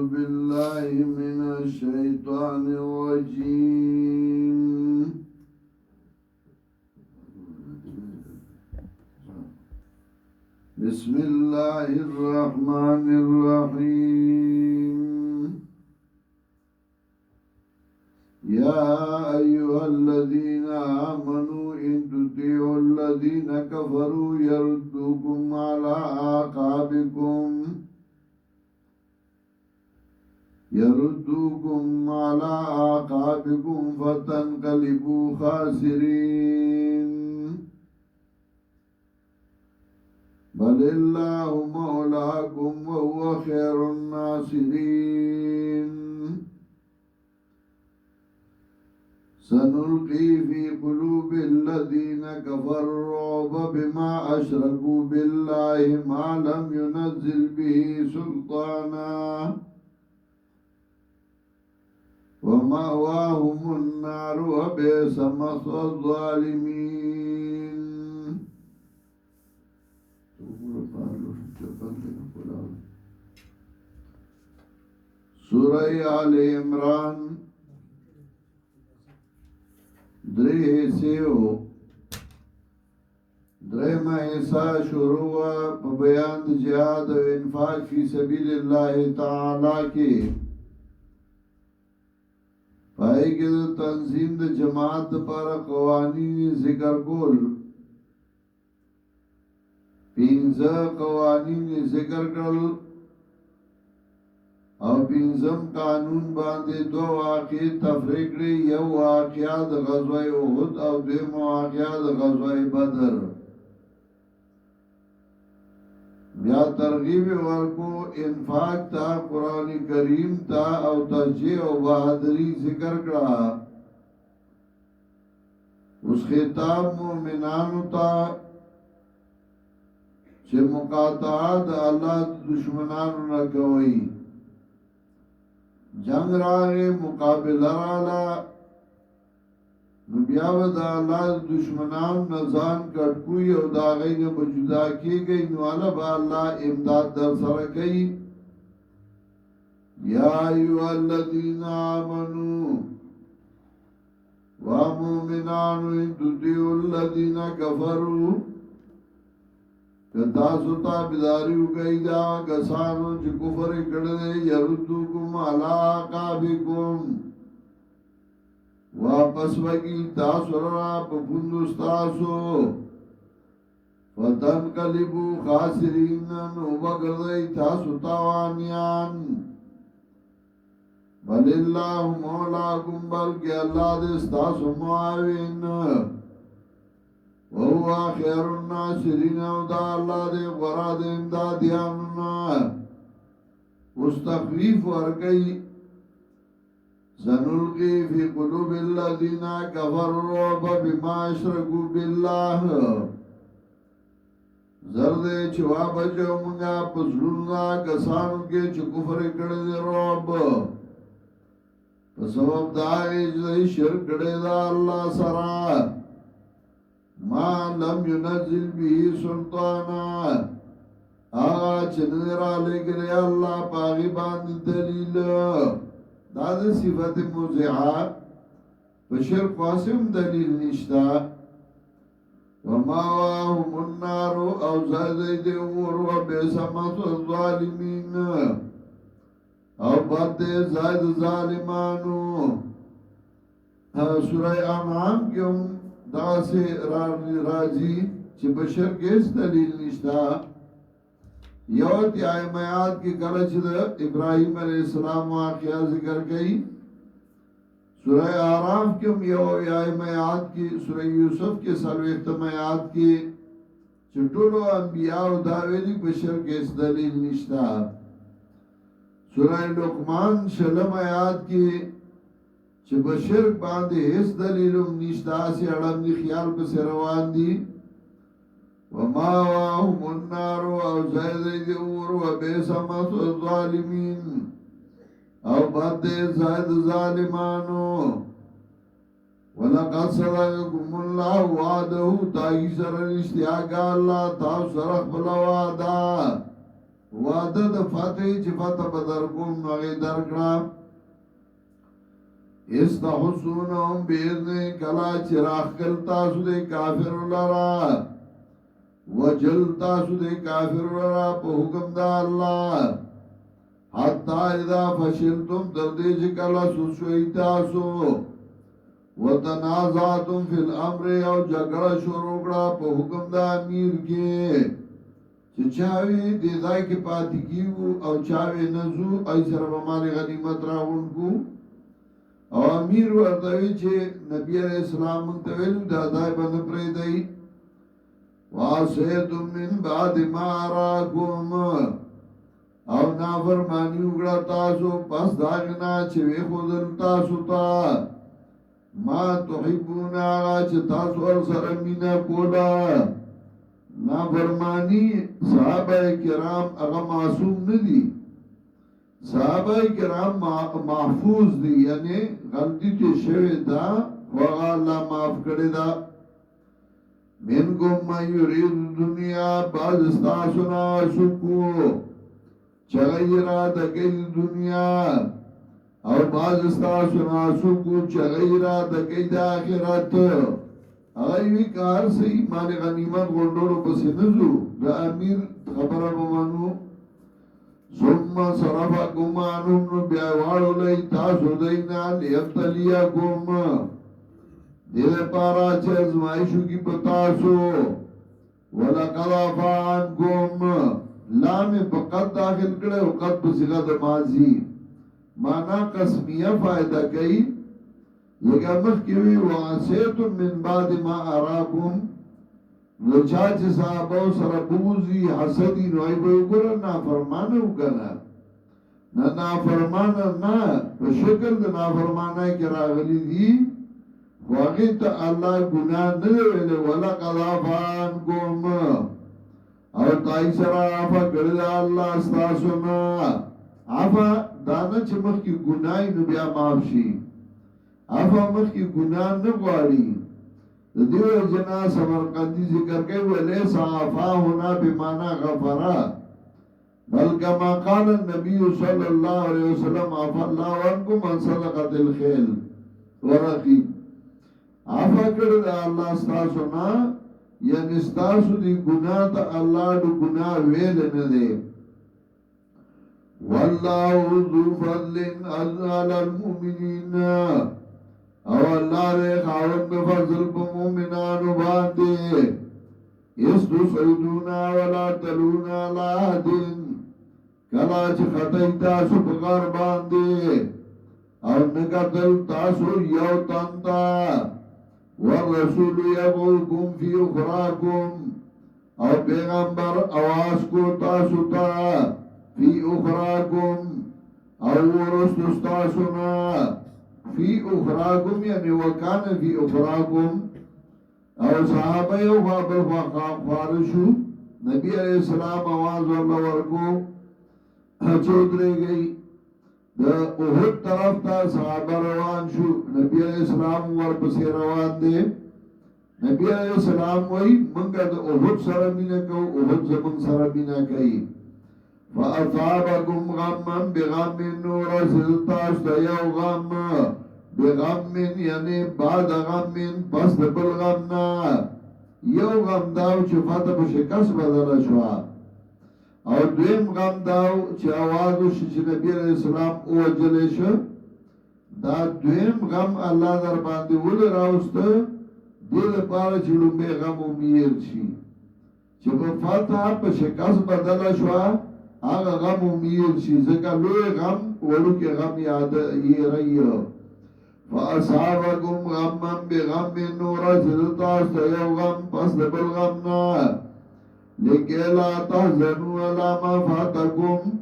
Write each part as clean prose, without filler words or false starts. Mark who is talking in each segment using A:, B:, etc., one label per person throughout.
A: بالله من الشيطان الرجيم بسم الله الرحمن الرحيم يا أيها الذين آمنوا إن تطيعوا الذين كفروا يردوكم على أعقابكم فتنقلبوا خاسرين بل الله مولاكم وهو خير الناصرين سنلقي في قلوب الذين كفروا الرعب بما أشركوا بالله ما لم ينزل به سلطانا ومأواهم النار وبئس مثوى الظالمين سورہ آل عمران درې حصے ہو درېمه حصہ شروع په بیان د جهاد او انفاق فی سبیل الله تعالی کې پای کې د تنظیم د جماعت لپاره قوانین ذکر کول پنځه قوانین ذکر کړل او پنځم قانون باندې دو واقع تفریق کړي یو واقعه د غزوه احد او دویم واقعه د غزوه بدر بیا ترغیب ورکو انفاق تا قرآن کریم تا او تشجیع او بہادری ذکر کړه اوس خطاب مومنانو تا چې مقاطعه د الله دشمنانو نه کوي جنگ راغی مقابله رالا نو بیا و دا اللہ دشمنان نزان کٹکوی او دا غین بجدا کی گئی نو علا با اللہ امداد در سرکی یا ایوہ الذین آمنو و مومنانو ان تدیو الذین کفرو کتاسو تابداریو گئی دا کسانو چی کفر کردے یردوکم علا عقابکم واپس وگی تاسو را پپندستاسو فتن قلبو خاسرین نو بگردئی تاسو تاوانیان بل اللہ مولاکم بلکہ اللہ دستاسو معاوین وهو خير الناصرين ودا الله دې غرا دې امدادیاننا مستخفیف ورکی سنلقي في قلوب الذين كفروا الرعب بما اشركوا بالله زرد چوا بچو منگا پسلونا کسانو کے چه کفر کرده رعب پسبب دائی جدی شرک کرده دا اللہ سرا ما لم ينزل به سلطانا آغا چندرا لگره اللہ پاغی باند دلیل داد صفت موزعات بشر قاسم دلیل نشتا وماواهم النار او زادی دیور و بیسمت الظالمین او بد زاد ظالمانو سورہ انعام کیوں دا سے راضی چی بشر کیس دلیل نشتا یو تیائی میاد کی کلچ دا ابراہیم علیہ السلام واقعہ ذکر گئی سورہ آراف کیوں یو تیائی میاد کی سورہ یوسف کے سلویخت میاد کی چٹولو انبیاء و داویلی بشر کیس دلیل نشتا سورہ لقمان شلم آیات کی چه بشرک باندې هیڅ دلیلم نشتا سی اړم دی خیال پس روان دی وما واهم النار او زید دی اور و بیسمت الظالمین او بد زید ظالمانو ولقد صدقكم الله وعده تاگی سر اشتیاق اللہ تاو سرخ بلا وعدا وعده د فتح چې فتح به درکوم نو هغې درکړه استحسونهم بإذن کلا چې راخکل تاسو د کافر لرا وجل تاسو د کافر لرا په حکم د الله حتی اذا فشلتم تر دې چې کله سوسوي تاسو وتنازعتم فی الامر او جګړه شروع کړه په حکم د امیر کې چې چاوي دې ځای کې پاتې کیږو او چاوي نزو ای سره به مال غنیمت راوړو او امیر ورته وی چې نبی علیہ السلام ته ویلو دا ځای باندې پرې دی واسیتم من بعد ما راکم او نافرمانی وکړه تاسو پس داغنا چې وی خودل تاسو ته ما تحبون آغا چې تاسو ور سره مینا کولا نافرمانی صحابه کرام هغه معصوم نه دي صحابه کرام محفوظ دي یعنی غلطی ته شوی دا هغه الله معاف کړی دا منکم ما یرید دنیا باز استاسنا سکو چغیرا دګی دنیا او باز استاسنا سکو چغیرا دګی د آخرت ایوی کار سی مال غنیمت غندورو پس نزو دا امیر خبره بمانو ثم صرفکم عنهم نو بیاوالو لئی تاسو دینا لیبتلیکم دیل پارا چه ازمائشو کی پتاسو ولقد عفا عنکم لام بقد داخل کرے وقت بصیغت ماضی مانا قسمیه فائدہ کئی لگا مخیوی وعصیتم من بعد ما اراکم لچا چې صحابه سره بوزي حسدي نو ای به وګور نه فرمانه وکړه نه فرمانه نه په شکل د نافرمانه کې راغلي دي واغې ته الله ګناه نه ویلې ولا قضافان کوم او تای سره عفا کړل الله ستاسو نه عفا دانه چې مخکې ګناه نو بیا معاف شي عفا مخکې ګناه نه غواړي دیو جنا سمرقندی ذکر کے ولیس عفا ہونا بمانا غفرا بلکہ ما قال النبی صلی اللہ علیہ وسلم عفا اللہ عنکم من صدقت الخیل ورقی عفا کرد اللہ ستاسونا یعنی ستاسو دی گناہ تا اللہ دو گناہ ویل ندے واللہ ذو فضل علی المؤمنین او اللہ رے خاوند فضل پا مومنانو باندے استو سعیدونا ولا تلونا لا دن کلا چه خطای تاسو بغار باندے او نکتل تاسو یو تنتا والرسول یبعوکم فی اخراکم او پیغمبر آواز کو تاسو تا فی اخراکم او ورستستاسونا فی اخراکم یعنی وکان فی اخراکم او صحابه یو خوابل خوارشو نبی علیہ السلام آواز والله ورکو چودرے گئی دا احد طرف تا صحابه روان شو نبی علیہ السلام ورپسی روان دے نبی علیہ السلام وی منگا دا احد سرمینہ کو احد زمان سرمینہ کئی فَأَصَابَكُمْ غَمًّا بِغَمٍّ وَرَسِلْتَاسْتَ یو غم بغم یعنی بعد غم پس بل غمنا یو غم داو چې فتح په شکست بدل شو او دویم غم داو چې आवाज وشي چې نبی علیہ السلام اوجل شو دا دویم غم الله در باندې ول راوست دې لپاره چې لومبه غم امیر شي چې په فتح په شکست بدل شو هغه غم امیر شي ځکه لوی غم ورکه غم یاد یې رایو فَأَصَابَكُمْ غَمًّا بِغَمٍّ وَرَسِلْتَاسْتَ یو غم پس بل غمنا لِكَيْ لَا تَحْزَنُوا عَلَى مَا فَاتَكُمْ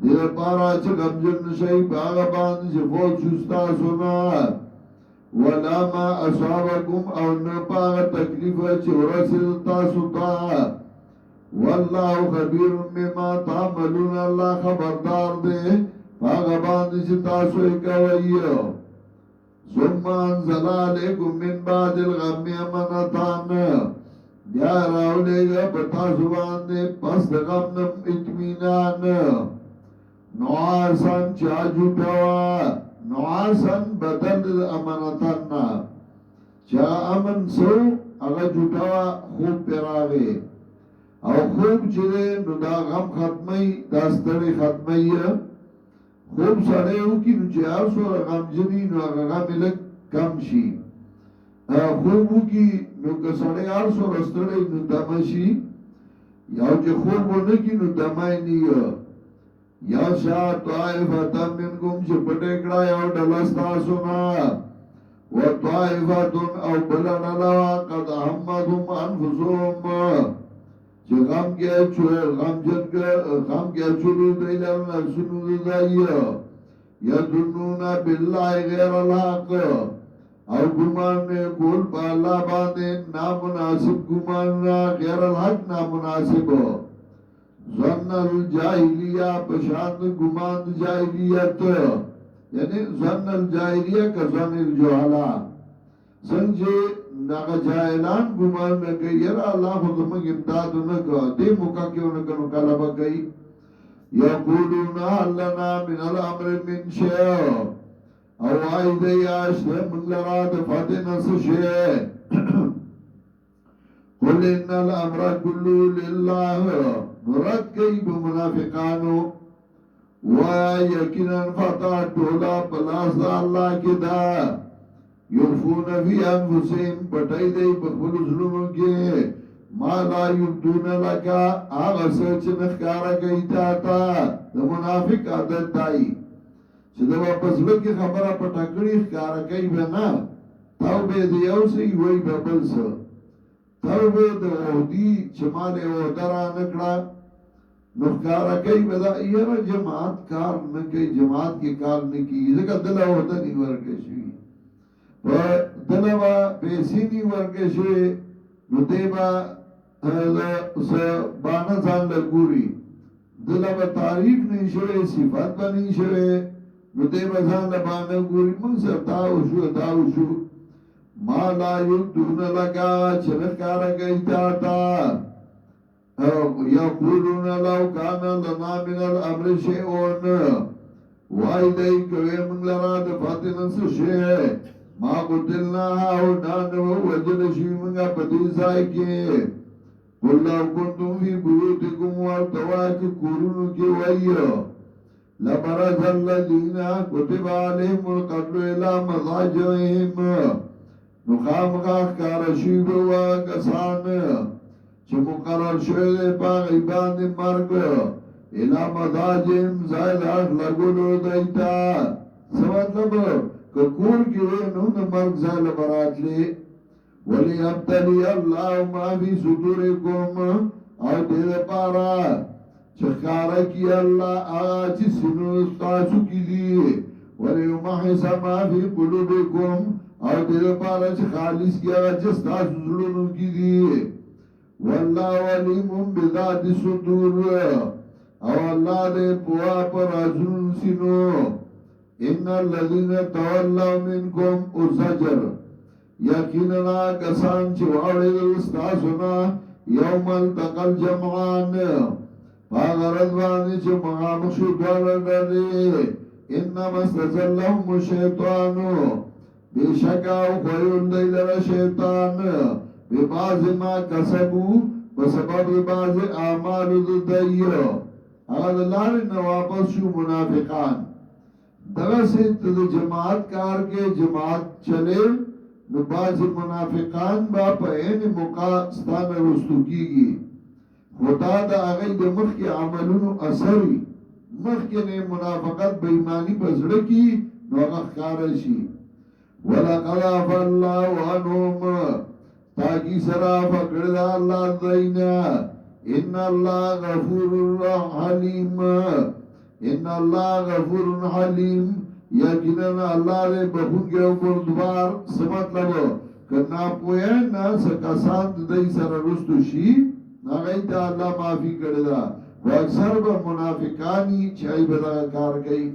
A: دیر پارا چه غمجن شئی باغ باندې چې فوت شستا سنا وَلَا مَا أَصَابَكُمْ او نپاغ تکلیف چې ورسلتاسو تا وَاللَّهُ خَبِيرٌ بِمَا تَعْمَلُونَ اللہ خبردار دے باغ باندې چې تاسو کوي ثم انزل علیکم من بعد الغم امنتان بیا راولے گا پتا زبان دے پس غم نم اطمینان اطمینان نعاسن چا جوٹوا نعاسن بدل امانتن چا امن سو اگا جوٹوا خوب پیراغے او خوب چرے نو دا غم ختمی دا ستڑی ختمی خوب سڑے ہو کی نو چیار سو غم جنی نو اگا غم لگ کم شی خوب ہو کی نو کسڑے آر سو رستڑی نو دمشی یاو چه خوب ہو نکی نو دمائی نیو یا شاہ طائفتا منکم چه پٹکڑا یاو ڈلستا سنا و طائفتن او بلنلوا قد احمدهم انفسهم چه غم کیا چلو دیلر نفسنو دائی یدنون باللہ غیر الحق او گمان کول پا اللہ باندے نامناسب گمان غیر الحق نامناسب ظن الجاہلیہ پشاند گمان جاہلیت یعنی ظن الجاہلیہ کا ظن الجوحلا سنجھے ناگا جاہلان گمان نکئی یرا اللہ خودمک امداد نکا دے موقع کیوں نکنو کلبا گئی یقولون لنا من الامر من شیع او آئی دے آشتے من لراد فتن سشیع قل ان الامر کلو للہ نرد کئی بمنافقانو وَيَكِنًا فَتَا ٹولا پلاس دا اللہ کی دا یرفون فی انفسیم پٹائی دے بخبل ظلموں کے ما لا یبدون لکا آغا سرچ نخکارا گئی تاتا دا منافق عادت دائی چه دا واپس لکی خبرہ پٹاکڑی خکارا گئی بنا تاو بے دیو سی وی ببل سا تاو بے دا عہدی چمال عہدرہ نکڑا نخکارا کئی بدا ایرا جماعت کار نکی جماعت کی کار نکی ذکر دلہ ہوتا نہیں ورکشوی دلہ با پیسی نہیں ورکشوی نو دیبا بانا سان لگوری دلہ با تعریف نہیں شوی صفات با نہیں شوی نو دیبا سان لبانا گوری من سر تاو شو ما لا یلدون لگا چنکارا گئی تاتا یقولون لو کان لنا من الامر شیئون وائی دائی کوئے منگ لرا دفاتنا سشیئ ما قتلنا او نانو وجل شوی منگا پتیسائی کے قل لو کنتم فی بیوتکم والتواک کورونو کی وئی لبرز الذین کتب علیہم القتل الى مضاجعہم نخام خاک کارشوی بوا کسان چه مقرر شده پا غیبان مرگ الى مداجم زائد حق لگولو دیتا سمطلب که کور گئے نون مرگ زائد برات لی ولی ابتلی اللہ ما فی صدورکم او دید پارا چه خارا کی اللہ آغا چی سنو استاسو کی دی ولی محس ما فی قلوبکم او دید پارا چه خالص کی آغا چی استاسو ظلونو کی دی واللہ علیم بذات صدور او اللہ دے پوا پر ازن سنو ان الذین تولوا منکم الزجر یقیننا کسان چواڑی دلستاسونا یوم التقل جمعان فاغرد بانی چه مغامشو دوالردی انما استزلهم الشیطانو بے شکاو خیون دیلر شیطان بباز ما کسبو بسبب باز اعمال ددائیو اگر اللہ نے واپس شو منافقان دغه سے جماعت کار کے جماعت چلے نو باز منافقان با په عین موقع ستانه رستو کیږي خدا دا هغه د مخ کې عملونو اثر مخ کې نه منافقت بېمانی بزړه کی نو هغه ښکار شي ولقد عفا الله عنهم تاکی سرا فکر دا اللہ دینا ان اللہ غفور حلیم ان اللہ غفور حلیم یقیناً اللہ نے بخون کے اوپر دوبار سمطلب کرنا پویا نا سکاسان دی سر رستو شی نا غیتا اللہ معافی کرده و اکثر با منافقانی چاہی بدا کار کئی